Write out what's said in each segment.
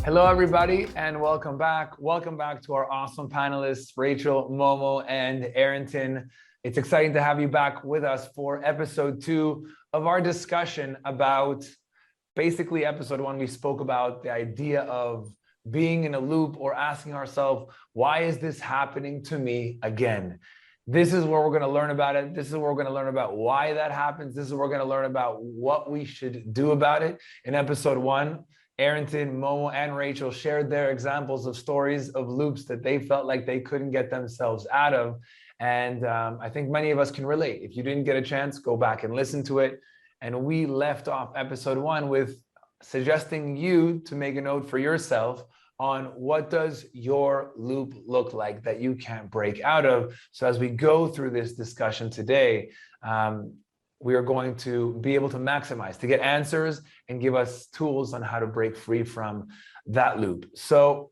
Hello, everybody, and welcome back. Welcome back to our awesome panelists, Rachel, Momo, and Arrington. It's exciting to have you back with us for episode 2 of our discussion about, basically episode 1, we spoke about the idea of being in a loop or asking ourselves, why is this happening to me again? This is where we're going to learn about it. This is where we're going to learn about why that happens. This is where we're going to learn about what we should do about it. In episode 1, Arrington, Momo, and Rachel shared their examples of stories of loops that they felt like they couldn't get themselves out of. And I think many of us can relate. If you didn't get a chance, go back and listen to it. And we left off episode 1 with suggesting you to make a note for yourself on what does your loop look like that you can't break out of. So as we go through this discussion today, we are going to be able to maximize, to get answers and give us tools on how to break free from that loop. So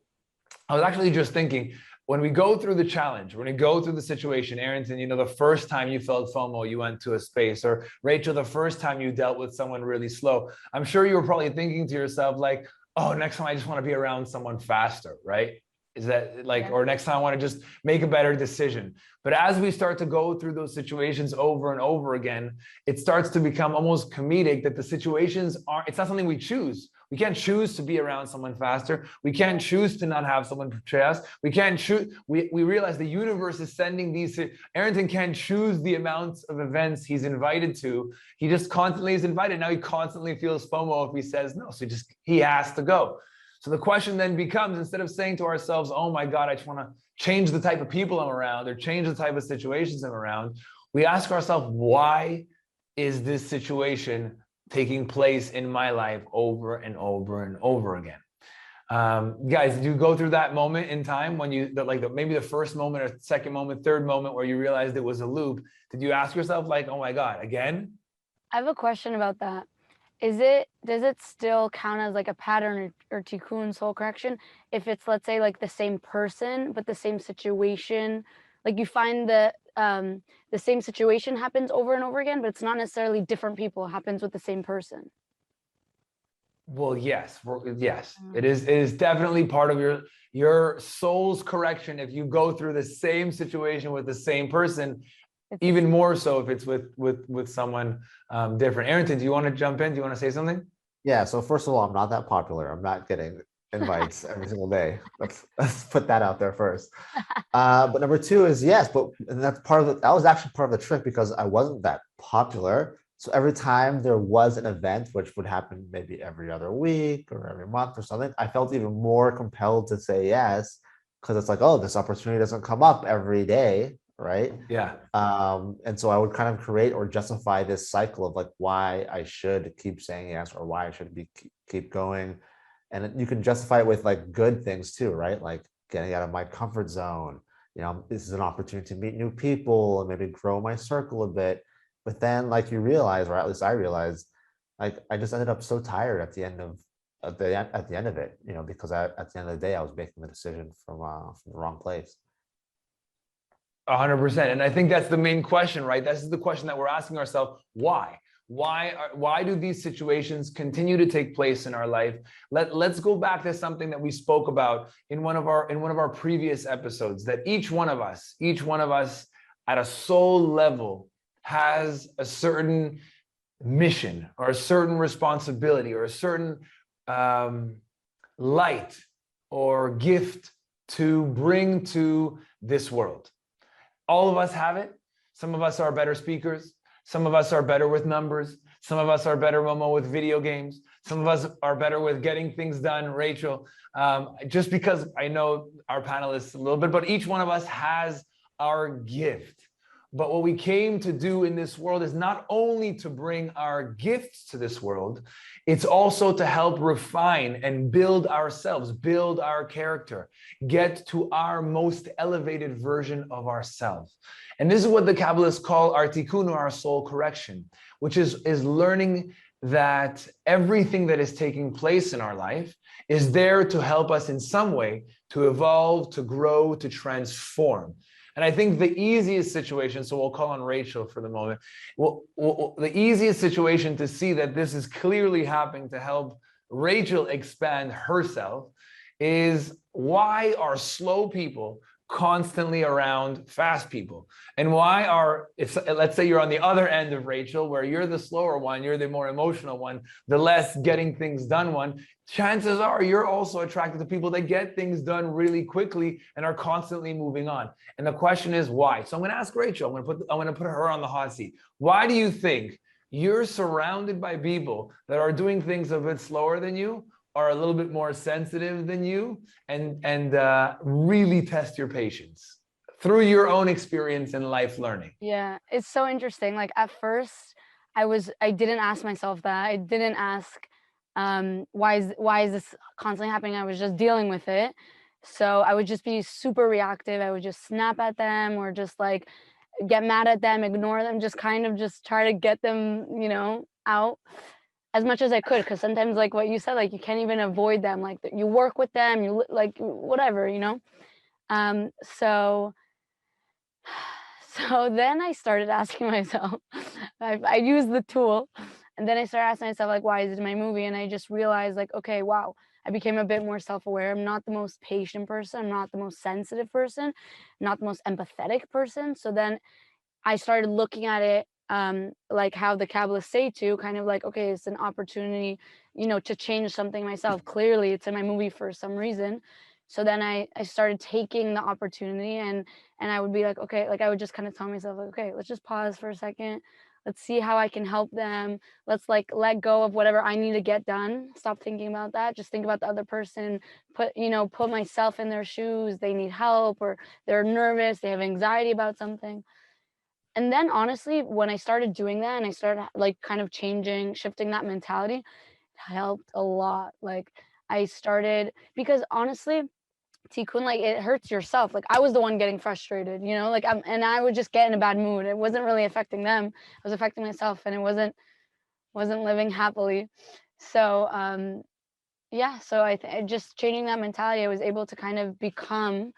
I was actually just thinking, when we go through the challenge, when we go through the situation, Arrington, you know, the first time you felt FOMO, you went to a space, or Rachel, the first time you dealt with someone really slow, I'm sure you were probably thinking to yourself like, oh, next time I just want to be around someone faster, right? Is that like, or next time I want to just make a better decision. But as we start to go through those situations over and over again, it starts to become almost comedic that the situations it's not something we choose. We can't choose to be around someone faster. We can't choose to not have someone betray us. We can't choose. We realize the universe is sending these. Arrington can't choose the amounts of events he's invited to. He just constantly is invited. Now he constantly feels FOMO if he says no. So he has to go. So the question then becomes, instead of saying to ourselves, oh my God, I just want to change the type of people I'm around or change the type of situations I'm around, we ask ourselves, why is this situation taking place in my life over and over and over again? Guys, did you go through that moment in time when maybe the first moment or second moment, third moment where you realized it was a loop? Did you ask yourself like, oh my God, again? I have a question about that. Does it still count as like a pattern or tikkun, soul correction, if it's, let's say, like the same person but the same situation? Like you find the same situation happens over and over again, but it's not necessarily different people. It happens with the same person. Well, yes, it is. It is definitely part of your soul's correction if you go through the same situation with the same person. Even more so if it's with someone different. Arrington, do you want to jump in? Do you want to say something? Yeah. So first of all, I'm not that popular. I'm not getting invites every single day. Let's put that out there first. But number 2 is yes, but that's that was actually part of the trick because I wasn't that popular. So every time there was an event, which would happen maybe every other week or every month or something, I felt even more compelled to say yes because it's like, oh, this opportunity doesn't come up every day. Right. Yeah. And so I would kind of create or justify this cycle of like why I should keep saying yes or why I should keep going. And you can justify it with like good things too, right? Like getting out of my comfort zone. You know, this is an opportunity to meet new people and maybe grow my circle a bit. But then like you realize, or at least I realized, like I just ended up so tired at the end of it, you know, because at the end of the day, I was making the decision from the wrong place. 100%. And I think that's the main question, right? This is the question that we're asking ourselves. Why? Why do these situations continue to take place in our life? Let's go back to something that we spoke about in one of our previous episodes, that each one of us at a soul level has a certain mission or a certain responsibility or a certain light or gift to bring to this world. All of us have it. Some of us are better speakers. Some of us are better with numbers. Some of us are better, Momo, with video games. Some of us are better with getting things done, Rachel. Just because I know our panelists a little bit, but each one of us has our gift. But what we came to do in this world is not only to bring our gifts to this world, it's also to help refine and build ourselves, build our character, get to our most elevated version of ourselves. And this is what the Kabbalists call our tikkun, or our soul correction, which is learning that everything that is taking place in our life is there to help us in some way to evolve, to grow, to transform. And I think the easiest situation, so we'll call on Rachel for the moment, the easiest situation to see that this is clearly happening to help Rachel expand herself is, why are slow people constantly around fast people? And why are, if let's say you're on the other end of Rachel, where you're the slower one, you're the more emotional one, the less getting things done one, chances are you're also attracted to people that get things done really quickly and are constantly moving on. And the question is why? So I'm going to ask Rachel, I'm going to put her on the hot seat. Why do you think you're surrounded by people that are doing things a bit slower than you, are a little bit more sensitive than you, and really test your patience through your own experience in life learning? Yeah, it's so interesting. Like at first, I didn't ask myself that. I didn't ask, why is this constantly happening? I was just dealing with it. So I would just be super reactive. I would just snap at them or just like get mad at them, ignore them, just kind of just try to get them, out as much as I could. Because sometimes, like what you said, like you can't even avoid them. Like you work with them, like whatever, So so then I started asking myself, I used the tool, and then I started asking myself, like, why is it in my movie? And I just realized, like, okay, wow, I became a bit more self-aware. I'm not the most patient person. I'm not the most sensitive person, not the most empathetic person. So then I started looking at it, like how the Kabbalists say to, kind of like, okay, it's an opportunity, to change something myself. Clearly, it's in my movie for some reason. So then I started taking the opportunity, and I would be like, okay, like I would just kind of tell myself, like, okay, let's just pause for a second. Let's see how I can help them. Let's like let go of whatever I need to get done. Stop thinking about that. Just think about the other person. Put myself in their shoes. They need help, or they're nervous. They have anxiety about something. And then honestly, when I started doing that and I started like kind of shifting that mentality, it helped a lot. Like I started, because honestly, Tikkun, like it hurts yourself. Like I was the one getting frustrated, like and I would just get in a bad mood. It wasn't really affecting them. It was affecting myself, and it wasn't living happily. So yeah, so just changing that mentality, I was able to kind of become,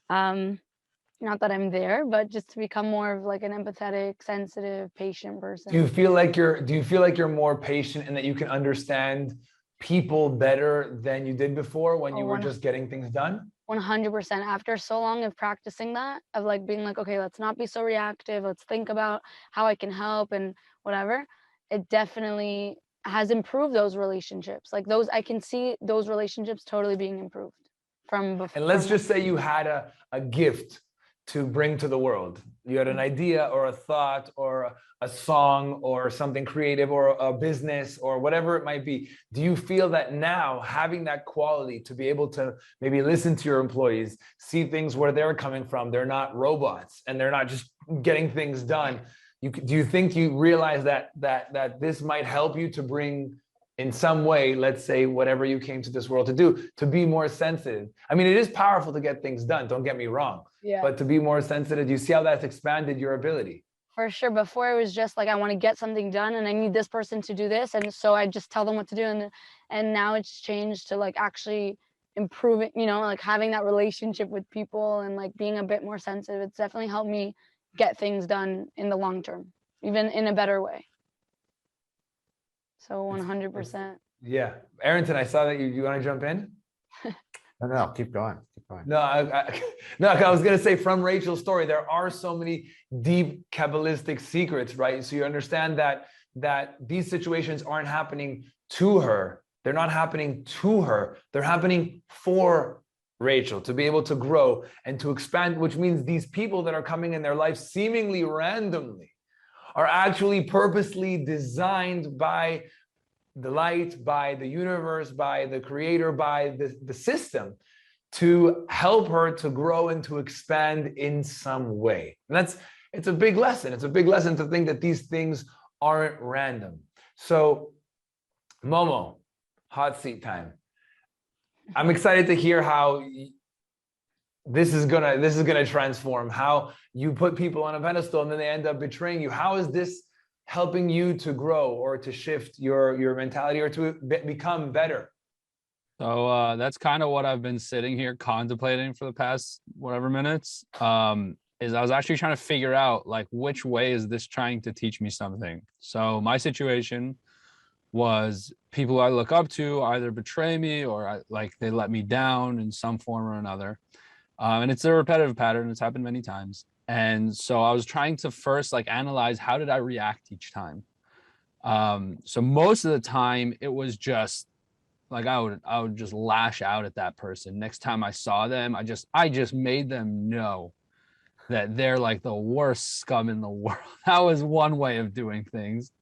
not that I'm there, but just to become more of like an empathetic, sensitive, patient person. Do you feel like you're more patient and that you can understand people better than you did before when you were just getting things done? 100%. After so long of practicing that, of like being like, okay, let's not be so reactive. Let's think about how I can help and whatever. It definitely has improved those relationships. Like I can see those relationships totally being improved from before. And let's just say you had a gift to bring to the world. You had an idea or a thought or a song or something creative or a business or whatever it might be. Do you feel that now having that quality to be able to maybe listen to your employees, see things where they're coming from, they're not robots and they're not just getting things done. Do you think you realize that this might help you to bring in some way, let's say, whatever you came to this world to do, to be more sensitive? I mean, it is powerful to get things done, don't get me wrong. Yeah. But to be more sensitive, do you see how that's expanded your ability? For sure. Before it was just like, I want to get something done and I need this person to do this. And so I just tell them what to do. And now it's changed to like actually improving, like having that relationship with people and like being a bit more sensitive. It's definitely helped me get things done in the long term, even in a better way. So 100%. Yeah. Arrington, I saw that you want to jump in? No, keep going. No, I was going to say, from Rachel's story, there are so many deep Kabbalistic secrets, right? So you understand that these situations aren't happening to her. They're not happening to her. They're happening for Rachel to be able to grow and to expand, which means these people that are coming in their life seemingly randomly are actually purposely designed by the light, by the universe, by the creator, by the system, to help her to grow and to expand in some way. And it's a big lesson. It's a big lesson to think that these things aren't random. So, Momo, hot seat time. I'm excited to hear how this is gonna transform, how you put people on a pedestal and then they end up betraying you. How is this helping you to grow or to shift your mentality or to become better? So that's kind of what I've been sitting here contemplating for the past whatever minutes. Is I was actually trying to figure out like which way is this trying to teach me something. So my situation was people I look up to either betray me or like they let me down in some form or another. And it's a repetitive pattern. It's happened many times. And so I was trying to first like analyze how did I react each time. So most of the time it was just like I would just lash out at that person. Next time I saw them, I just made them know that they're like the worst scum in the world. That was one way of doing things.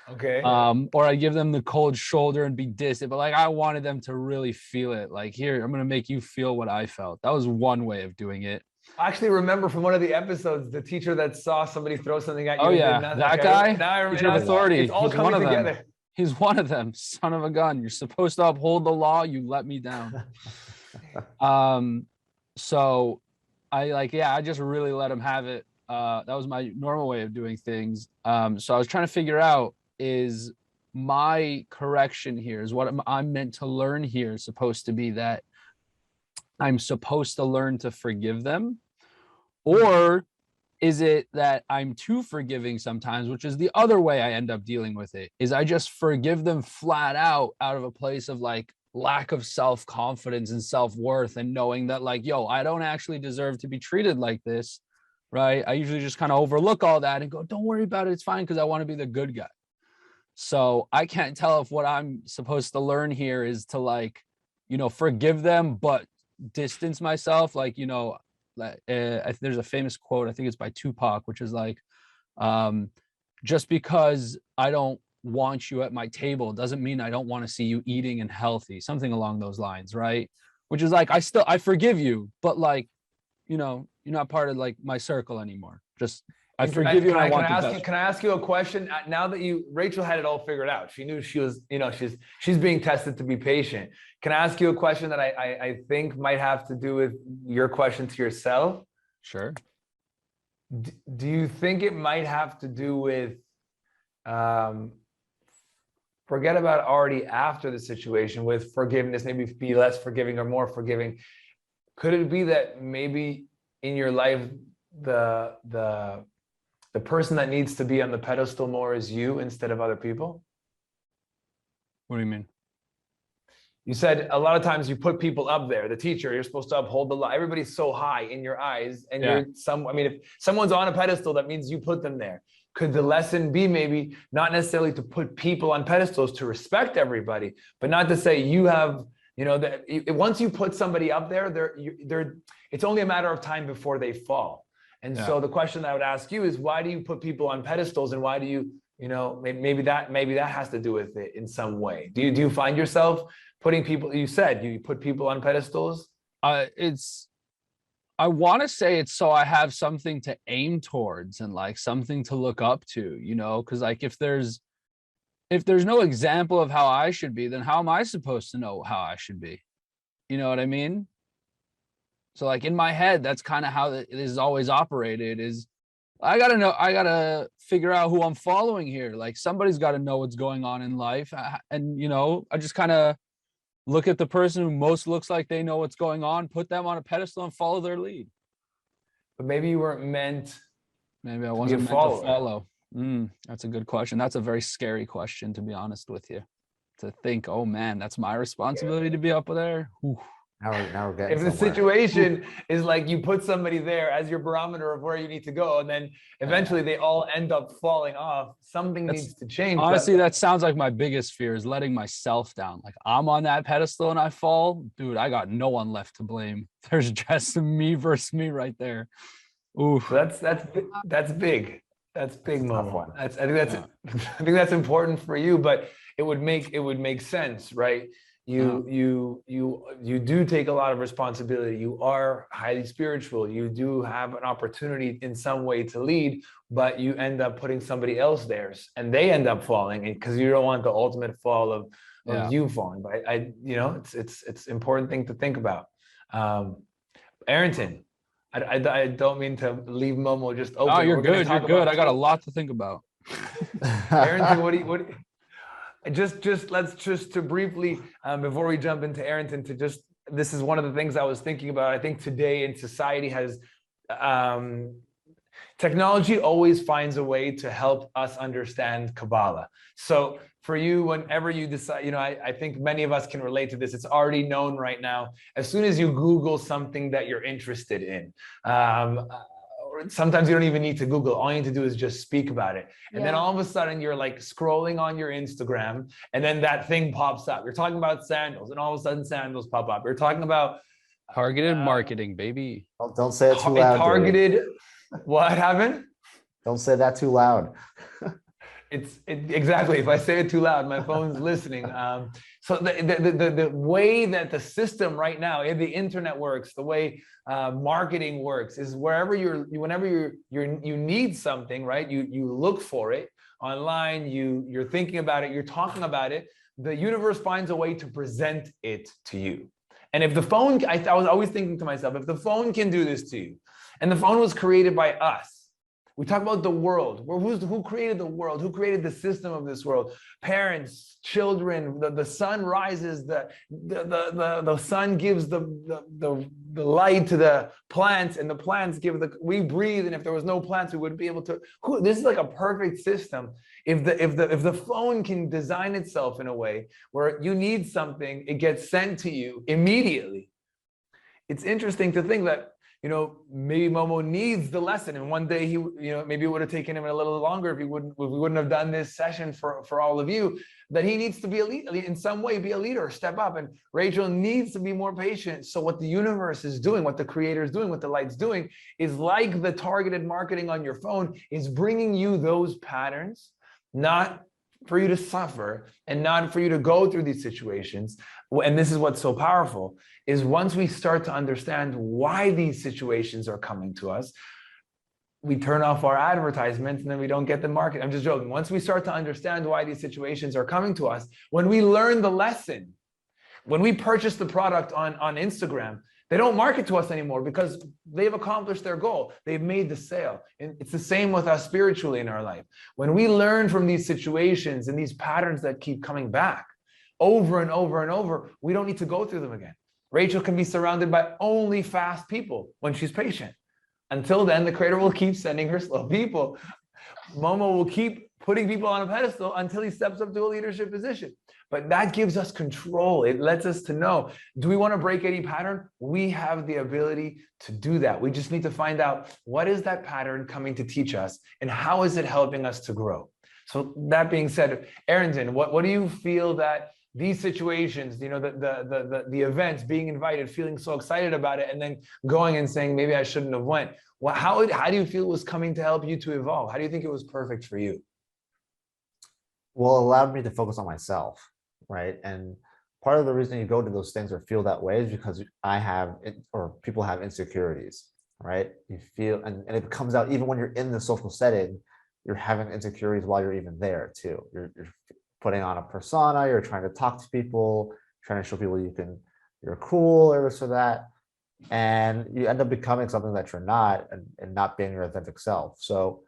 Okay. Or I give them the cold shoulder and be distant, but like I wanted them to really feel it. Like, here, I'm gonna make you feel what I felt. That was one way of doing it. I actually remember from one of the episodes, the teacher that saw somebody throw something at you. Oh and yeah, did nothing. that Okay, guy, now I remember. teacher of authority. It's all He's coming one of them. together. He's one of them. Son of a gun. You're supposed to uphold the law. You let me down. So I just really let him have it. That was my normal way of doing things. So I was trying to figure out, is my correction here, is what I'm meant to learn here supposed to be that I'm supposed to learn to forgive them? Or is it that I'm too forgiving sometimes, which is the other way I end up dealing with it, is I just forgive them flat out of a place of like lack of self-confidence and self-worth, and knowing that like, yo, I don't actually deserve to be treated like this, right? I usually just kind of overlook all that and go, don't worry about it, it's fine, because I want to be the good guy. So I can't tell if what I'm supposed to learn here is to like, forgive them, but distance myself. Like, there's a famous quote, I think it's by Tupac, which is like, just because I don't want you at my table doesn't mean I don't want to see you eating and healthy, something along those lines, right? Which is like, I forgive you, but like, you're not part of like my circle anymore. Just, I forgive you and I want the best. Can I ask you a question? Now that Rachel had it all figured out, she knew she was, she's being tested to be patient. Can I ask you a question that I think might have to do with your question to yourself? Sure. Do you think it might have to do with, forget about already after the situation, with forgiveness, maybe be less forgiving or more forgiving? Could it be that maybe in your life, the person that needs to be on the pedestal more is you instead of other people? What do you mean? You said a lot of times you put people up there. The teacher, you're supposed to uphold the law. Everybody's so high in your eyes, and if someone's on a pedestal, that means you put them there. Could the lesson be maybe not necessarily to put people on pedestals, to respect everybody, but not to say you have, that once you put somebody up there, it's only a matter of time before they fall. And so the question that I would ask you is, why do you put people on pedestals, and why do you, maybe that has to do with it in some way. Do you find yourself putting people, you said you put people on pedestals? I want to say it's so I have something to aim towards and like something to look up to, because like if there's no example of how I should be, then how am I supposed to know how I should be? You know what I mean? So like in my head, that's kind of how it is always operated, is I gotta figure out who I'm following here. Like somebody's got to know what's going on in life. And, I just kind of look at the person who most looks like they know what's going on, put them on a pedestal and follow their lead. But maybe you weren't meant. Maybe I wasn't meant to follow. That's a good question. That's a very scary question, to be honest with you. To think, oh man, that's my responsibility to be up there. Whew. Now we're getting if the situation is like you put somebody there as your barometer of where you need to go, and then eventually they all end up falling off, something needs to change. Honestly, that sounds like my biggest fear, is letting myself down. Like I'm on that pedestal and I fall, dude, I got no one left to blame. There's just me versus me right there. Ooh, so that's big. That's big, Momo. I think that's important for you, but it would make sense, right? You do take a lot of responsibility. You are highly spiritual. You do have an opportunity in some way to lead, but you end up putting somebody else there, and they end up falling, because you don't want the ultimate fall of you falling. But it's important thing to think about. Arrington, I don't mean to leave Momo just open. Oh, you're good. You're good. I got a lot to think about. Arrington, what let's to briefly, before we jump into Arrington, this is one of the things I was thinking about. I think today in society has Technology always finds a way to help us understand Kabbalah. So for you, whenever you decide, I think many of us can relate to this. It's already known right now. As soon as you Google something that you're interested in, sometimes you don't even need to Google. All you need to do is just speak about it. And then all of a sudden you're like scrolling on your Instagram, and then that thing pops up. You're talking about sandals, and all of a sudden sandals pop up. You're talking about targeted marketing, baby. Don't say it too loud. Targeted. What happened? Don't say that too loud. Exactly. If I say it too loud, my phone's listening. So the way that the system right now, the internet works, the way marketing works, is whenever you need something, right? You look for it online. You're thinking about it. You're talking about it. The universe finds a way to present it to you. And if the phone, I was always thinking to myself, if the phone can do this to you, and the phone was created by us. We talk about the world. Who created the world? Who created the system of this world? Parents, children. The sun rises. The sun gives the light to the plants, and the plants give we breathe. And if there was no plants, we wouldn't be able to. This is like a perfect system. If the phone can design itself in a way where you need something, it gets sent to you immediately. It's interesting to think that, maybe Momo needs the lesson, and one day maybe it would have taken him a little longer if we wouldn't have done this session for all of you, that he needs to be a leader in some way, be a leader, step up. And Rachel needs to be more patient. So what the universe is doing, what the creator is doing, what the light's doing, is like the targeted marketing on your phone is bringing you those patterns, not for you to suffer and not for you to go through these situations. And this is what's so powerful, is once we start to understand why these situations are coming to us, we turn off our advertisements and then we don't get the market. I'm just joking. Once we start to understand why these situations are coming to us, when we learn the lesson, when we purchase the product on Instagram, they don't market to us anymore because they've accomplished their goal. They've made the sale. And it's the same with us spiritually in our life. When we learn from these situations and these patterns that keep coming back over and over and over, we don't need to go through them again. Rachel can be surrounded by only fast people when she's patient. Until then, the creator will keep sending her slow people. Momo will keep putting people on a pedestal until he steps up to a leadership position. But that gives us control. It lets us to know, do we want to break any pattern? We have the ability to do that. We just need to find out, what is that pattern coming to teach us and how is it helping us to grow? So that being said, Arrington, what do you feel that these situations, the events, being invited, feeling so excited about it, and then going and saying, maybe I shouldn't have went. Well, how do you feel it was coming to help you to evolve? How do you think it was perfect for you? Well, it allowed me to focus on myself, right? And part of the reason you go to those things or feel that way is because people have insecurities, right? You feel, and it comes out even when you're in the social setting, you're having insecurities while you're even there too. You're putting on a persona, you're trying to talk to people, trying to show people you're cool or this or that. And you end up becoming something that you're not, and not being your authentic self. So,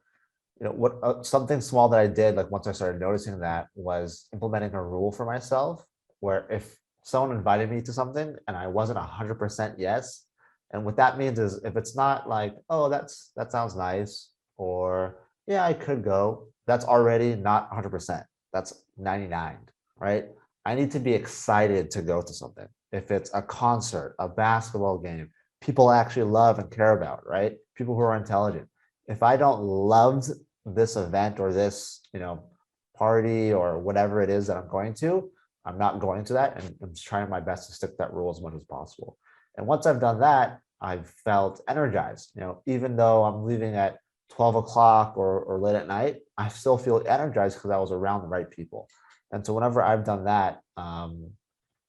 something small that I did, like once I started noticing that, was implementing a rule for myself, where if someone invited me to something and I wasn't 100% yes, and what that means is if it's not like, oh, that sounds nice, or yeah, I could go, that's already not 100%. That's 99, right? I need to be excited to go to something. If it's a concert, a basketball game, people I actually love and care about, right? People who are intelligent. If I don't love this event or this, party or whatever it is that I'm going to, I'm not going to that, and I'm trying my best to stick to that rule as much as possible. And once I've done that, I've felt energized. Even though I'm leaving at 12 o'clock or late at night, I still feel energized because I was around the right people. And so whenever I've done that,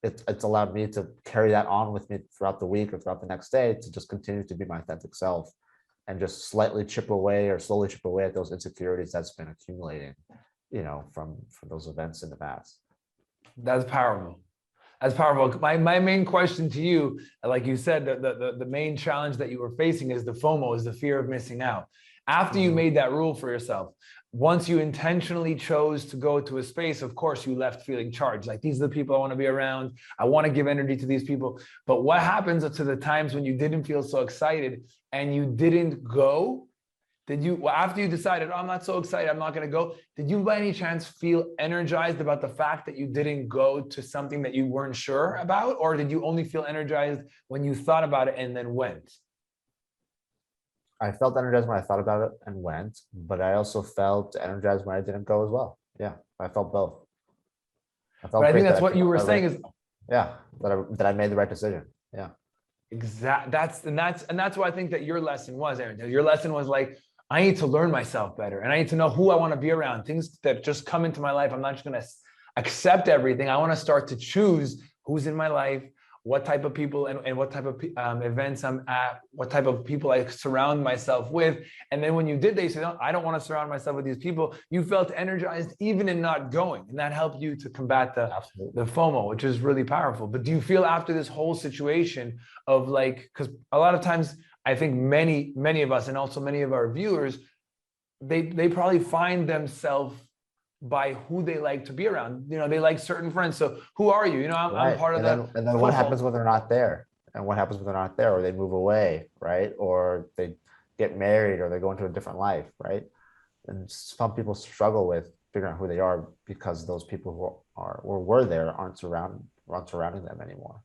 it's allowed me to carry that on with me throughout the week or throughout the next day to just continue to be my authentic self and just slowly chip away at those insecurities that's been accumulating, from those events in the past. That's powerful. That's powerful. My main question to you, like you said, the main challenge that you were facing is the FOMO, is the fear of missing out. After you made that rule for yourself, once you intentionally chose to go to a space, of course, you left feeling charged. Like, these are the people I want to be around. I want to give energy to these people. But what happens to the times when you didn't feel so excited and you didn't go? Did you, well, after you decided, oh, I'm not so excited, I'm not going to go, did you by any chance feel energized about the fact that you didn't go to something that you weren't sure about? Or did you only feel energized when you thought about it and then went? I felt energized when I thought about it and went, but I also felt energized when I didn't go as well. Yeah, I felt both. I felt But I think great that's that what you were that I saying right- is yeah, that I made the right decision. Yeah. exact. That's why I think that your lesson was, Aaron. Your lesson was like, I need to learn myself better, and I need to know who I want to be around. Things that just come into my life. I'm not just going to accept everything. I want to start to choose who's in my life, what type of people and what type of events I'm at, what type of people I surround myself with. And then when you did that, you said, no, I don't want to surround myself with these people. You felt energized even in not going. And that helped you to combat the FOMO, which is really powerful. But do you feel after this whole situation of like, because a lot of times I think many of us and also many of our viewers, they probably find themselves by who they like to be around. You know, they like certain friends. So who are you? You know, I'm part of and then what happens when they're not there? And what happens when they're not there, or they move away, right? Or they get married, or they go into a different life, right? And some people struggle with figuring out who they are because those people who are or were there aren't surrounding them anymore.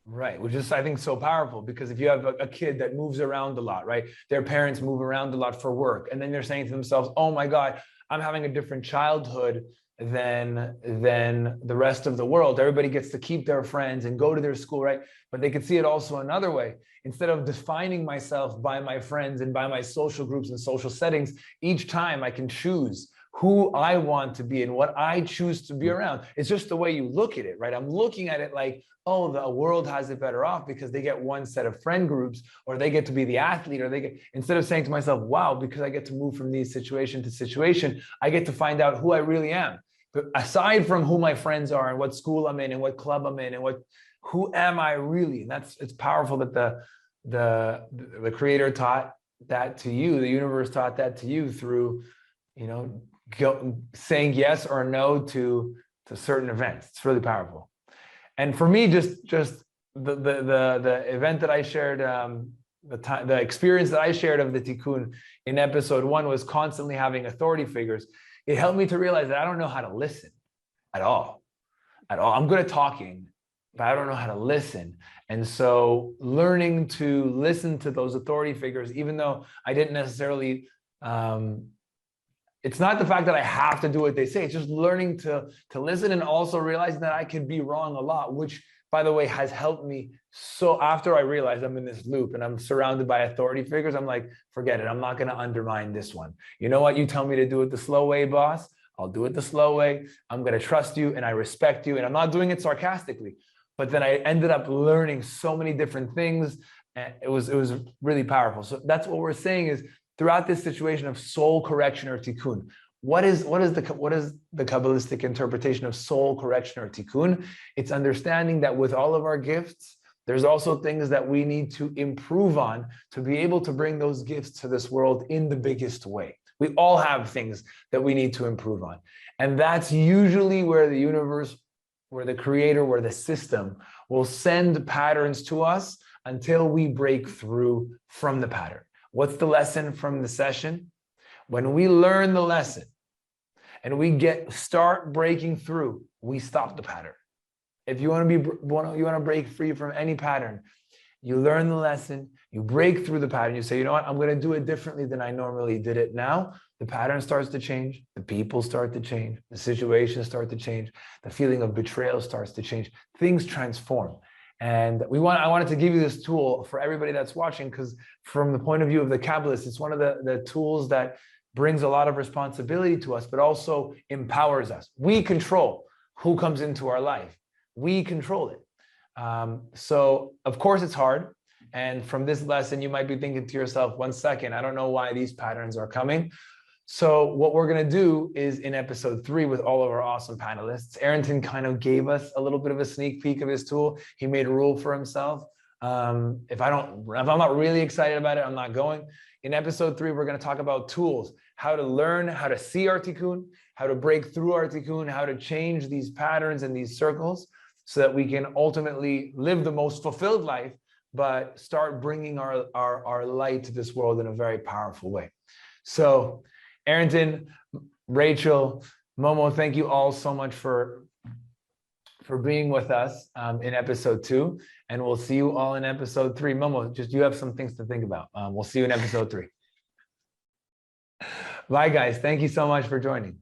Right, which is I think so powerful, because if you have a kid that moves around a lot, right? Their parents move around a lot for work, and then they're saying to themselves, "Oh my God, I'm having a different childhood than the rest of the world. Everybody gets to keep their friends and go to their school, right?" But they could see it also another way. Instead of defining myself by my friends and by my social groups and social settings, each time I can choose who I want to be and what I choose to be around. It's just the way you look at it, right? I'm looking at it like, oh, the world has it better off because they get one set of friend groups, or they get to be the athlete, or they get, instead of saying to myself, wow, because I get to move from these situation to situation, I get to find out who I really am. But aside from who my friends are and what school I'm in and what club I'm in and who am I really? And it's powerful that the creator taught that to you, the universe taught that to you through, you know, saying yes or no to certain events. It's really powerful. And for me, just the event that I shared, the experience that I shared of the tikkun in episode 1 was constantly having authority figures. It helped me to realize that I don't know how to listen at all. I'm good at talking, but I don't know how to listen. And so learning to listen to those authority figures, even though I didn't necessarily, it's not the fact that I have to do what they say. It's just learning to listen, and also realizing that I could be wrong a lot, which, by the way, has helped me. So after I realized I'm in this loop and I'm surrounded by authority figures, I'm like, forget it. I'm not going to undermine this one. You know what? You tell me to do it the slow way, boss. I'll do it the slow way. I'm going to trust you and I respect you. And I'm not doing it sarcastically. But then I ended up learning so many different things. And it was really powerful. So that's what we're saying is, throughout this situation of soul correction or tikkun, what is the Kabbalistic interpretation of soul correction or tikkun? It's understanding that with all of our gifts, there's also things that we need to improve on to be able to bring those gifts to this world in the biggest way. We all have things that we need to improve on. And that's usually where the universe, where the creator, where the system will send patterns to us until we break through from the pattern. What's the lesson from the session? When we learn the lesson and we start breaking through, we stop the pattern. If you want to break free from any pattern, you learn the lesson, you break through the pattern, you say, you know what, I'm going to do it differently than I normally did it now. The pattern starts to change, the people start to change, the situations start to change, the feeling of betrayal starts to change, things transform. And I wanted to give you this tool for everybody that's watching, because from the point of view of the Kabbalists, it's one of the tools that brings a lot of responsibility to us, but also empowers us. We control who comes into our life. We control it. So of course it's hard. And from this lesson, you might be thinking to yourself, 1 second, I don't know why these patterns are coming. So what we're going to do is in episode 3 with all of our awesome panelists, Arrington kind of gave us a little bit of a sneak peek of his tool. He made a rule for himself. If I'm not really excited about it, I'm not going. In episode 3, we're going to talk about tools, how to learn, how to see our tikkun, how to break through our tikkun, how to change these patterns and these circles so that we can ultimately live the most fulfilled life, but start bringing our light to this world in a very powerful way. So Arrington, Rachel, Momo, thank you all so much for being with us in episode 2. And we'll see you all in episode 3. Momo, just you have some things to think about. We'll see you in episode 3. Bye, guys. Thank you so much for joining.